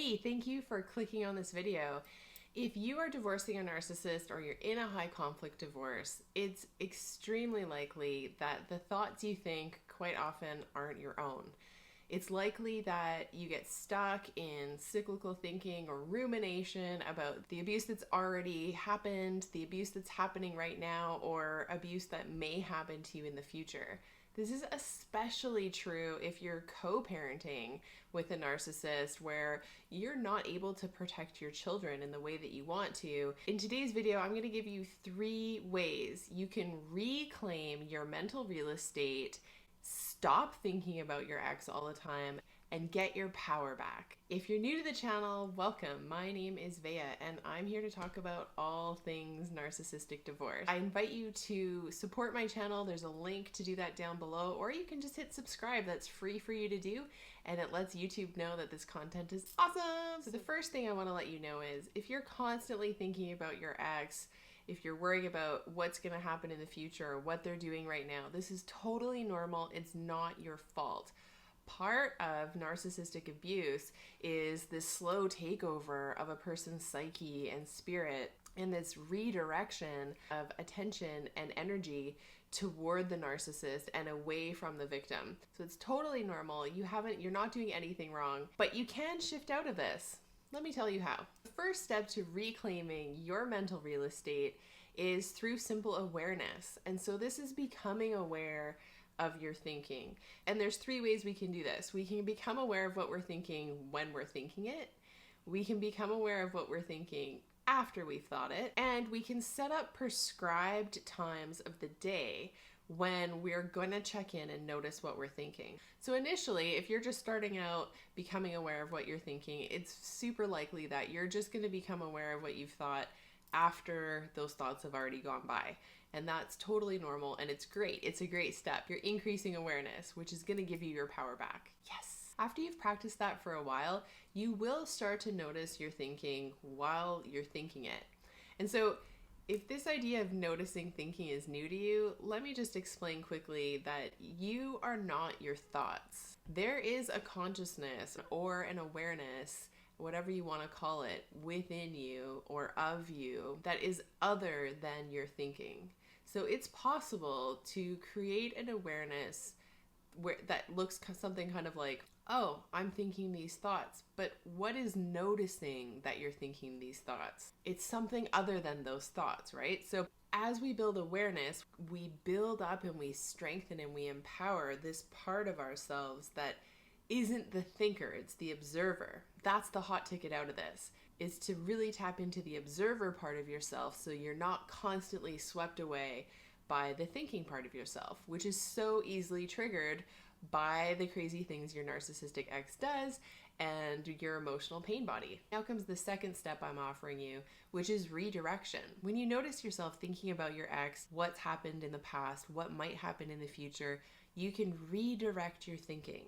Hey, thank you for clicking on this video. If you are divorcing a narcissist or you're in a high conflict divorce, it's extremely likely that the thoughts you think quite often aren't your own. It's likely that you get stuck in cyclical thinking or rumination about the abuse that's already happened, the abuse that's happening right now, or abuse that may happen to you in the future. This is especially true if you're co-parenting with a narcissist where you're not able to protect your children in the way that you want to. In today's video, I'm going to give you 3 ways you can reclaim your mental real estate, stop thinking about your ex all the time, and get your power back. If you're new to the channel, welcome. My name is Vea, and I'm here to talk about all things narcissistic divorce. I invite you to support my channel. There's a link to do that down below, or you can just hit subscribe. That's free for you to do, and it lets YouTube know that this content is awesome. So the first thing I want to let you know is if you're constantly thinking about your ex, if you're worried about what's going to happen in the future or what they're doing right now, this is totally normal. It's not your fault. Part of narcissistic abuse is this slow takeover of a person's psyche and spirit and this redirection of attention and energy toward the narcissist and away from the victim. So it's totally normal. You're not doing anything wrong, but you can shift out of this. Let me tell you how. The first step to reclaiming your mental real estate is through simple awareness. And so this is becoming aware of your thinking. And there's 3 ways we can do this. We can become aware of what we're thinking when we're thinking it. We can become aware of what we're thinking after we've thought it. And we can set up prescribed times of the day when we're going to check in and notice what we're thinking. So initially, if you're just starting out becoming aware of what you're thinking, it's super likely that you're just going to become aware of what you've thought after those thoughts have already gone by. And that's totally normal, and it's great. It's a great step. You're increasing awareness, which is going to give you your power back. Yes. After you've practiced that for a while, you will start to notice your thinking while you're thinking it. And so if this idea of noticing thinking is new to you, let me just explain quickly that you are not your thoughts. There is a consciousness or an awareness, whatever you want to call it, within you or of you that is other than your thinking. So it's possible to create an awareness that looks something kind of like, oh, I'm thinking these thoughts, but what is noticing that you're thinking these thoughts? It's something other than those thoughts, right? So as we build awareness, we build up and we strengthen and we empower this part of ourselves that isn't the thinker, it's the observer. That's the hot ticket out of this, is to really tap into the observer part of yourself so you're not constantly swept away by the thinking part of yourself, which is so easily triggered by the crazy things your narcissistic ex does and your emotional pain body. Now comes the second step I'm offering you, which is redirection. When you notice yourself thinking about your ex, what's happened in the past, what might happen in the future, you can redirect your thinking.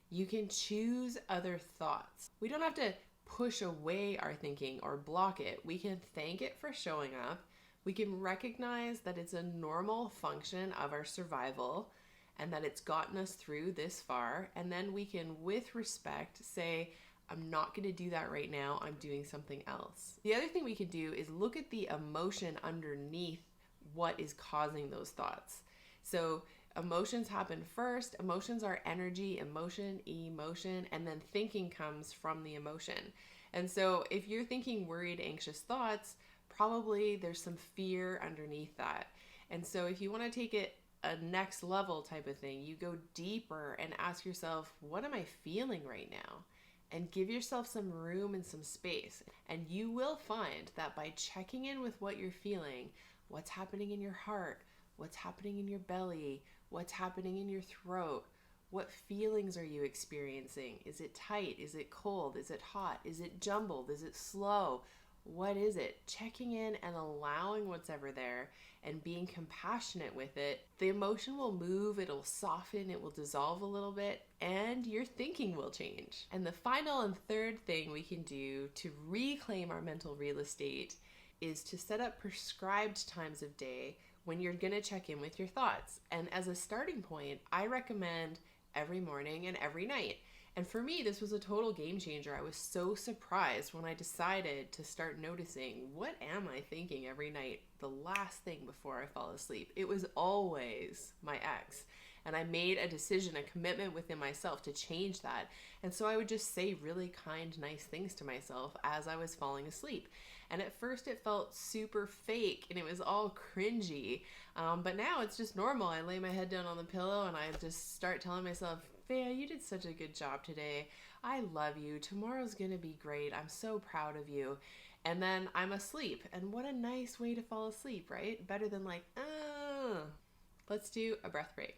You can choose other thoughts. We don't have to push away our thinking or block it. We can thank it for showing up. We can recognize that it's a normal function of our survival and that it's gotten us through this far. And then we can, with respect, say, I'm not going to do that right now. I'm doing something else. The other thing we can do is look at the emotion underneath what is causing those thoughts. So emotions happen first. Emotions are energy, emotion, and then thinking comes from the emotion. And so if you're thinking worried, anxious thoughts, probably there's some fear underneath that. And so if you want to take it a next level type of thing, you go deeper and ask yourself, what am I feeling right now? And give yourself some room and some space. And you will find that by checking in with what you're feeling, what's happening in your heart, what's happening in your belly, what's happening in your throat, what feelings are you experiencing? Is it tight? Is it cold? Is it hot? Is it jumbled? Is it slow? What is it? Checking in and allowing what's ever there and being compassionate with it, the emotion will move, it'll soften, it will dissolve a little bit, and your thinking will change. And the final and third thing we can do to reclaim our mental real estate is to set up prescribed times of day when you're going to check in with your thoughts. And as a starting point, I recommend every morning and every night. And for me, this was a total game changer. I was so surprised when I decided to start noticing, what am I thinking every night, the last thing before I fall asleep? It was always my ex. And I made a decision, a commitment within myself to change that. And so I would just say really kind, nice things to myself as I was falling asleep. And at first it felt super fake and it was all cringy. But now it's just normal. I lay my head down on the pillow and I just start telling myself, Bea, you did such a good job today. I love you. Tomorrow's going to be great. I'm so proud of you. And then I'm asleep. And what a nice way to fall asleep, right? Better than like, Let's do a breath break.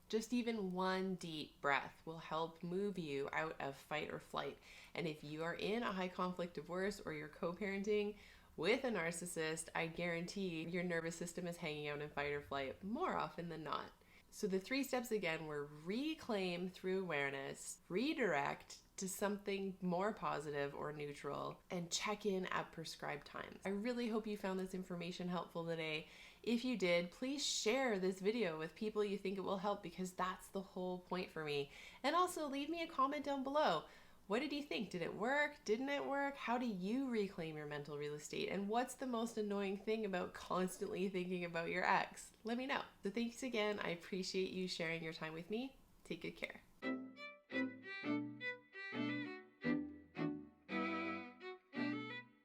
Just even one deep breath will help move you out of fight or flight. And if you are in a high conflict divorce or you're co-parenting with a narcissist, I guarantee your nervous system is hanging out in fight or flight more often than not. So the 3 steps again were reclaim through awareness, redirect to something more positive or neutral, and check in at prescribed times. I really hope you found this information helpful today. If you did, please share this video with people you think it will help, because that's the whole point for me. And also leave me a comment down below. What did you think? Did it work? Didn't it work? How do you reclaim your mental real estate? And what's the most annoying thing about constantly thinking about your ex? Let me know. So thanks again. I appreciate you sharing your time with me. Take good care.